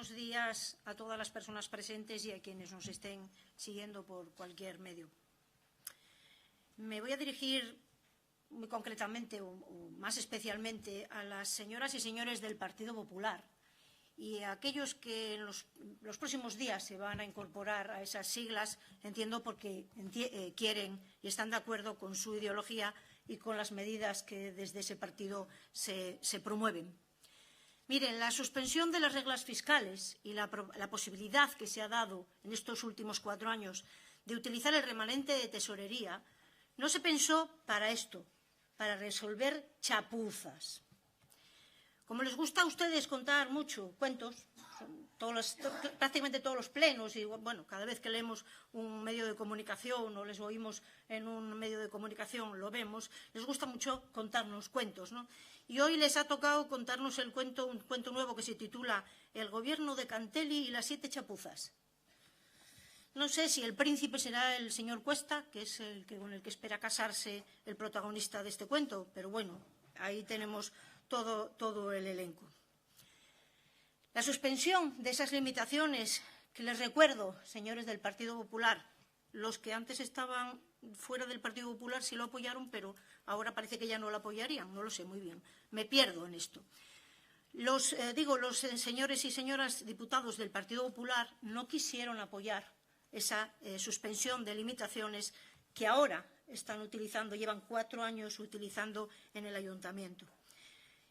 buenos días a todas las personas presentes y a quienes nos estén siguiendo por cualquier medio. Me voy a dirigir muy concretamente o más especialmente a las señoras y señores del Partido Popular y a aquellos que en los próximos días se van a incorporar a esas siglas, entiendo porque quieren y están de acuerdo con su ideología y con las medidas que desde ese partido se promueven. Miren, la suspensión de las reglas fiscales y la posibilidad que se ha dado en estos últimos 4 años de utilizar el remanente de tesorería no se pensó para esto, para resolver chapuzas. Como les gusta a ustedes contar mucho cuentos, prácticamente todos los plenos, y bueno, cada vez que leemos un medio de comunicación o les oímos en un medio de comunicación, lo vemos, les gusta mucho contarnos cuentos, ¿no? Y hoy les ha tocado contarnos un cuento nuevo que se titula El gobierno de Cantelli y las 7 chapuzas. No sé si el príncipe será el señor Cuesta, que es con el que espera casarse el protagonista de este cuento, pero bueno, ahí tenemos todo el elenco. La suspensión de esas limitaciones, que les recuerdo, señores del Partido Popular, los que antes estaban fuera del Partido Popular sí lo apoyaron, pero ahora parece que ya no lo apoyarían, no lo sé muy bien, me pierdo en esto. Los señores y señoras diputados del Partido Popular no quisieron apoyar esa suspensión de limitaciones que ahora están utilizando, llevan 4 años utilizando en el ayuntamiento.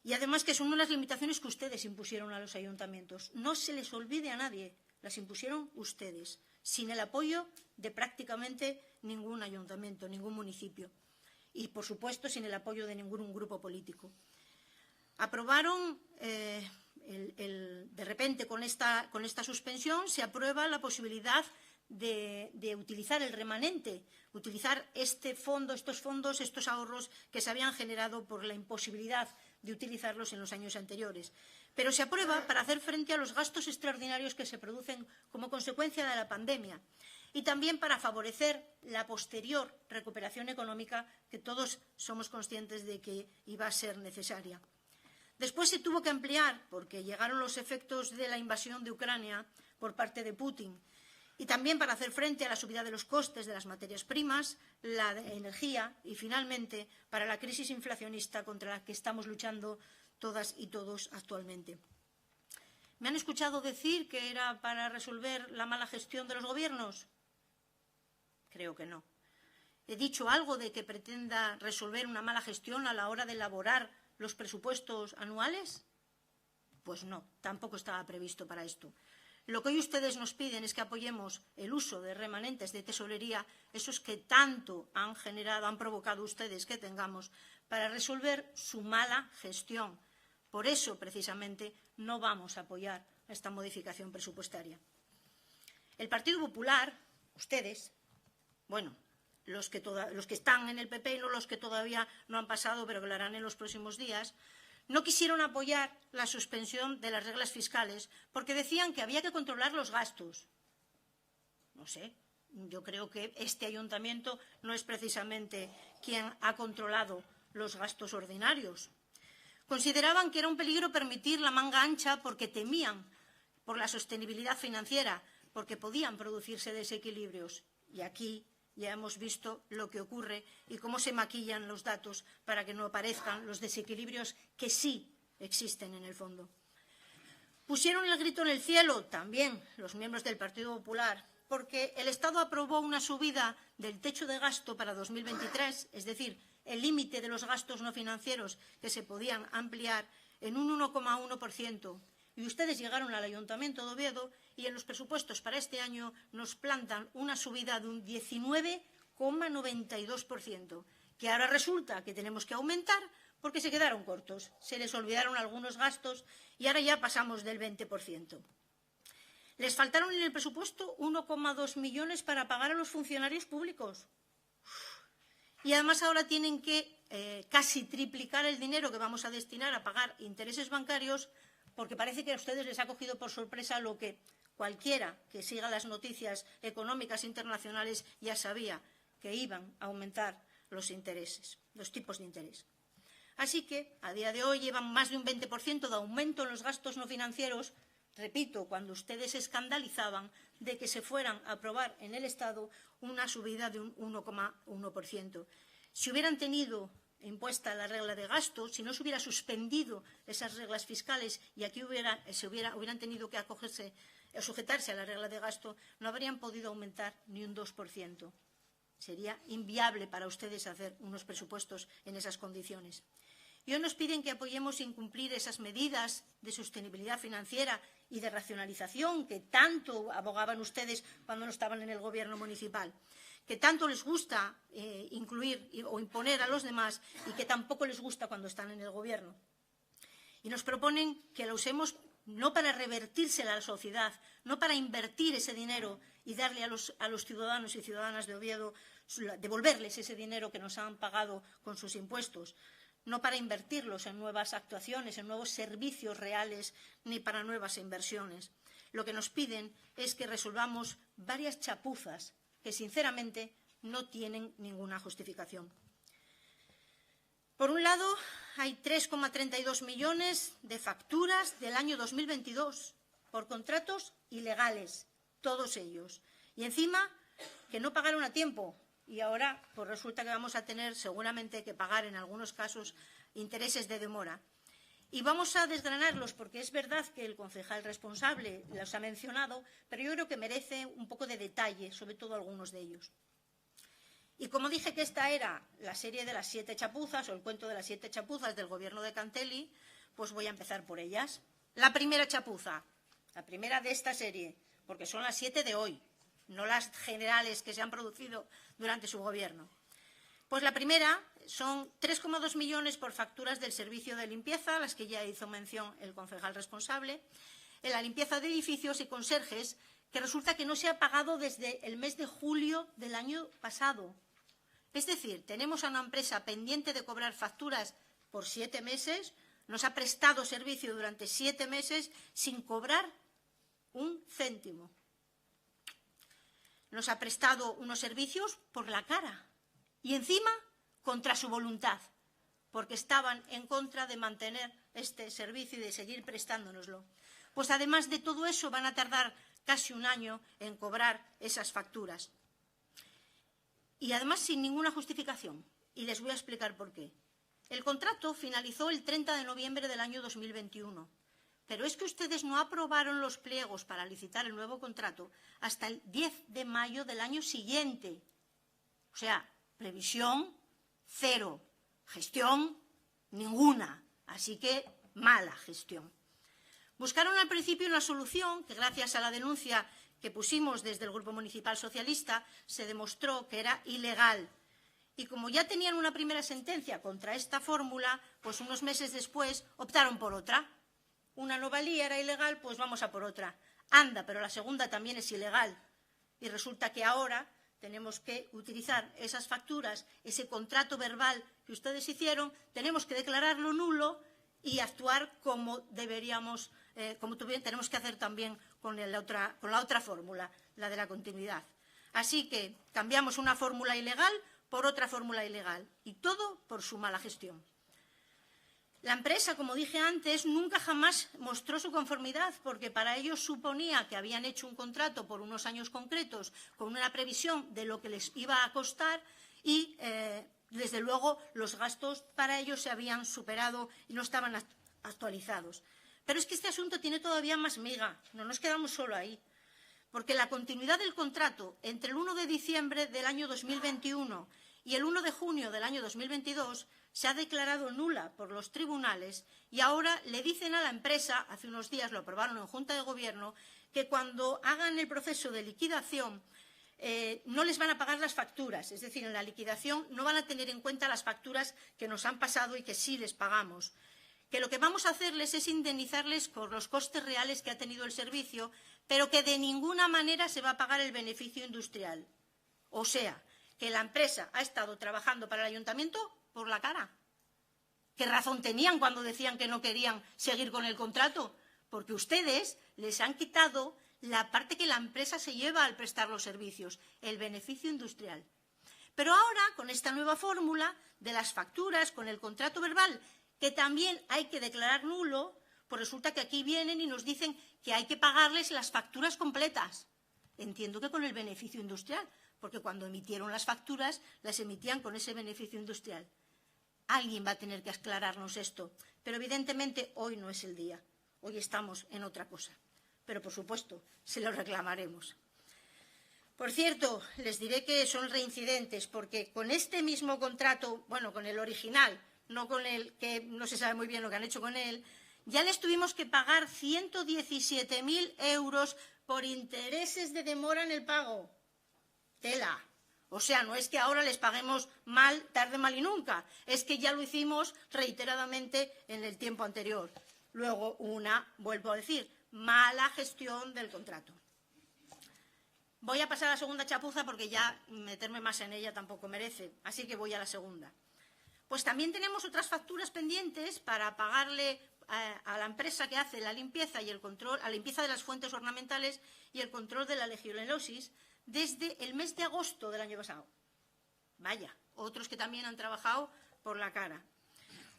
Y además que son unas limitaciones que ustedes impusieron a los ayuntamientos. No se les olvide a nadie, las impusieron ustedes, sin el apoyo de prácticamente ningún ayuntamiento, ningún municipio. Y, por supuesto, sin el apoyo de ningún grupo político. Aprobaron, de repente, con esta suspensión, se aprueba la posibilidad de utilizar el remanente, utilizar estos fondos, estos ahorros que se habían generado por la imposibilidad de utilizarlos en los años anteriores. Pero se aprueba para hacer frente a los gastos extraordinarios que se producen como consecuencia de la pandemia y también para favorecer la posterior recuperación económica que todos somos conscientes de que iba a ser necesaria. Después se tuvo que ampliar porque llegaron los efectos de la invasión de Ucrania por parte de Putin y también para hacer frente a la subida de los costes de las materias primas, la energía y, finalmente, para la crisis inflacionista contra la que estamos luchando todas y todos actualmente. ¿Me han escuchado decir que era para resolver la mala gestión de los gobiernos? Creo que no. ¿He dicho algo de que pretenda resolver una mala gestión a la hora de elaborar los presupuestos anuales? Pues no, tampoco estaba previsto para esto. Lo que hoy ustedes nos piden es que apoyemos el uso de remanentes de tesorería, esos que tanto han provocado ustedes que tengamos, para resolver su mala gestión. Por eso, precisamente, no vamos a apoyar esta modificación presupuestaria. El Partido Popular, ustedes, bueno, los que están en el PP y no los que todavía no han pasado, pero que lo harán en los próximos días, no quisieron apoyar la suspensión de las reglas fiscales porque decían que había que controlar los gastos. No sé, yo creo que este ayuntamiento no es precisamente quien ha controlado los gastos ordinarios. Consideraban que era un peligro permitir la manga ancha porque temían por la sostenibilidad financiera, porque podían producirse desequilibrios. Y aquí ya hemos visto lo que ocurre y cómo se maquillan los datos para que no aparezcan los desequilibrios que sí existen en el fondo. Pusieron el grito en el cielo también los miembros del Partido Popular porque el Estado aprobó una subida del techo de gasto para 2023, es decir, el límite de los gastos no financieros que se podían ampliar en un 1,1%. Y ustedes llegaron al Ayuntamiento de Oviedo y en los presupuestos para este año nos plantan una subida de un 19,92%, que ahora resulta que tenemos que aumentar porque se quedaron cortos, se les olvidaron algunos gastos y ahora ya pasamos del 20%. Les faltaron en el presupuesto 1,2 millones para pagar a los funcionarios públicos. Y además ahora tienen que casi triplicar el dinero que vamos a destinar a pagar intereses bancarios porque parece que a ustedes les ha cogido por sorpresa lo que cualquiera que siga las noticias económicas internacionales ya sabía, que iban a aumentar los intereses, los tipos de interés. Así que, a día de hoy, llevan más de un 20% de aumento en los gastos no financieros repito, cuando ustedes se escandalizaban de que se fueran a aprobar en el Estado una subida de un 1,1%. Si hubieran tenido impuesta la regla de gasto, si no se hubiera suspendido esas reglas fiscales y aquí hubieran tenido que sujetarse a la regla de gasto, no habrían podido aumentar ni un 2%. Sería inviable para ustedes hacer unos presupuestos en esas condiciones. Y hoy nos piden que apoyemos incumplir esas medidas de sostenibilidad financiera y de racionalización que tanto abogaban ustedes cuando no estaban en el gobierno municipal, que tanto les gusta incluir o imponer a los demás y que tampoco les gusta cuando están en el gobierno. Y nos proponen que lo usemos no para revertírsela a la sociedad, no para invertir ese dinero y darle a los ciudadanos y ciudadanas de Oviedo, devolverles ese dinero que nos han pagado con sus impuestos, no para invertirlos en nuevas actuaciones, en nuevos servicios reales, ni para nuevas inversiones. Lo que nos piden es que resolvamos varias chapuzas que, sinceramente, no tienen ninguna justificación. Por un lado, hay 3,32 millones de facturas del año 2022 por contratos ilegales, todos ellos. Y encima, que no pagaron a tiempo. Y ahora pues resulta que vamos a tener seguramente que pagar en algunos casos intereses de demora. Y vamos a desgranarlos porque es verdad que el concejal responsable los ha mencionado, pero yo creo que merece un poco de detalle, sobre todo algunos de ellos. Y como dije que esta era la serie de las 7 chapuzas o el cuento de las 7 chapuzas del gobierno de Cantelli, pues voy a empezar por ellas. La primera chapuza, la primera de esta serie, porque son las 7 de hoy, no las generales que se han producido durante su gobierno. Pues la primera son 3,2 millones por facturas del servicio de limpieza, a las que ya hizo mención el concejal responsable, en la limpieza de edificios y conserjes, que resulta que no se ha pagado desde el mes de julio del año pasado. Es decir, tenemos a una empresa pendiente de cobrar facturas por 7 meses, nos ha prestado servicio durante 7 meses sin cobrar un céntimo. Nos ha prestado unos servicios por la cara y encima contra su voluntad, porque estaban en contra de mantener este servicio y de seguir prestándonoslo. Pues además de todo eso van a tardar casi un año en cobrar esas facturas. Y además sin ninguna justificación. Y les voy a explicar por qué. El contrato finalizó el 30 de noviembre del año 2021. Pero es que ustedes no aprobaron los pliegos para licitar el nuevo contrato hasta el 10 de mayo del año siguiente. O sea, previsión cero, gestión ninguna. Así que mala gestión. Buscaron al principio una solución que, gracias a la denuncia que pusimos desde el Grupo Municipal Socialista, se demostró que era ilegal. Y como ya tenían una primera sentencia contra esta fórmula, pues unos meses después optaron por otra. Una no valía, era ilegal, pues vamos a por otra. Anda, pero la segunda también es ilegal. Y resulta que ahora tenemos que utilizar esas facturas, ese contrato verbal que ustedes hicieron, tenemos que declararlo nulo y actuar como deberíamos, tenemos que hacer también con la otra fórmula, la de la continuidad. Así que cambiamos una fórmula ilegal por otra fórmula ilegal y todo por su mala gestión. La empresa, como dije antes, nunca jamás mostró su conformidad porque para ellos suponía que habían hecho un contrato por unos años concretos con una previsión de lo que les iba a costar y, desde luego, los gastos para ellos se habían superado y no estaban actualizados. Pero es que este asunto tiene todavía más miga, no nos quedamos solo ahí, porque la continuidad del contrato entre el 1 de diciembre del año 2021 y el 1 de junio del año 2022 se ha declarado nula por los tribunales y ahora le dicen a la empresa, hace unos días lo aprobaron en Junta de Gobierno, que cuando hagan el proceso de liquidación no les van a pagar las facturas, es decir, en la liquidación no van a tener en cuenta las facturas que nos han pasado y que sí les pagamos. Que lo que vamos a hacerles es indemnizarles por los costes reales que ha tenido el servicio, pero que de ninguna manera se va a pagar el beneficio industrial. O sea, que la empresa ha estado trabajando para el ayuntamiento por la cara. ¿Qué razón tenían cuando decían que no querían seguir con el contrato? Porque ustedes les han quitado la parte que la empresa se lleva al prestar los servicios, el beneficio industrial. Pero ahora, con esta nueva fórmula de las facturas, con el contrato verbal, que también hay que declarar nulo, Pues resulta que aquí vienen y nos dicen que hay que pagarles las facturas completas. Entiendo que con el beneficio industrial, porque cuando emitieron las facturas, las emitían con ese beneficio industrial. Alguien va a tener que aclararnos esto, pero evidentemente hoy no es el día. Hoy estamos en otra cosa. Pero, por supuesto, se lo reclamaremos. Por cierto, les diré que son reincidentes, porque con este mismo contrato, bueno, con el original, no con el que no se sabe muy bien lo que han hecho con él, ya les tuvimos que pagar 117.000 euros por intereses de demora en el pago. Tela. O sea, no es que ahora les paguemos mal, tarde, mal y nunca. Es que ya lo hicimos reiteradamente en el tiempo anterior. Luego, vuelvo a decir, mala gestión del contrato. Voy a pasar a la segunda chapuza porque ya meterme más en ella tampoco merece. Así que voy a la segunda. Pues también tenemos otras facturas pendientes para pagarle a la empresa que hace la limpieza y el control, la limpieza de las fuentes ornamentales y el control de la legionellosis desde el mes de agosto del año pasado. Vaya, otros que también han trabajado por la cara.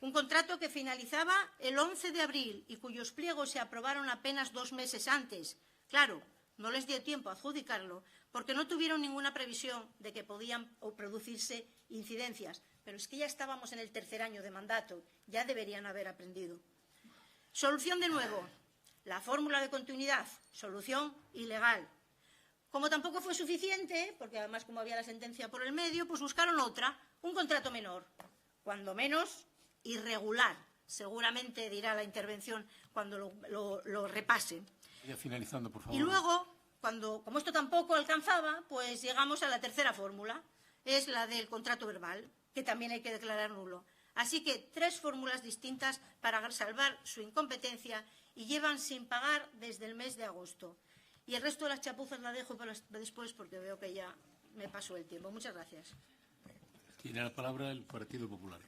Un contrato que finalizaba el 11 de abril y cuyos pliegos se aprobaron apenas 2 meses antes. Claro, no les dio tiempo a adjudicarlo porque no tuvieron ninguna previsión de que podían producirse incidencias. Pero es que ya estábamos en el 3er año de mandato, ya deberían haber aprendido. Solución de nuevo, la fórmula de continuidad, solución ilegal. Como tampoco fue suficiente, porque además como había la sentencia por el medio, pues buscaron otra, un contrato menor, cuando menos irregular, seguramente dirá la intervención cuando lo repase. Ya finalizando, por favor. Y luego, como esto tampoco alcanzaba, pues llegamos a la tercera fórmula, es la del contrato verbal, que también hay que declarar nulo. Así que 3 fórmulas distintas para salvar su incompetencia y llevan sin pagar desde el mes de agosto. Y el resto de las chapuzas la dejo para después porque veo que ya me pasó el tiempo. Muchas gracias. Tiene la palabra el Partido Popular.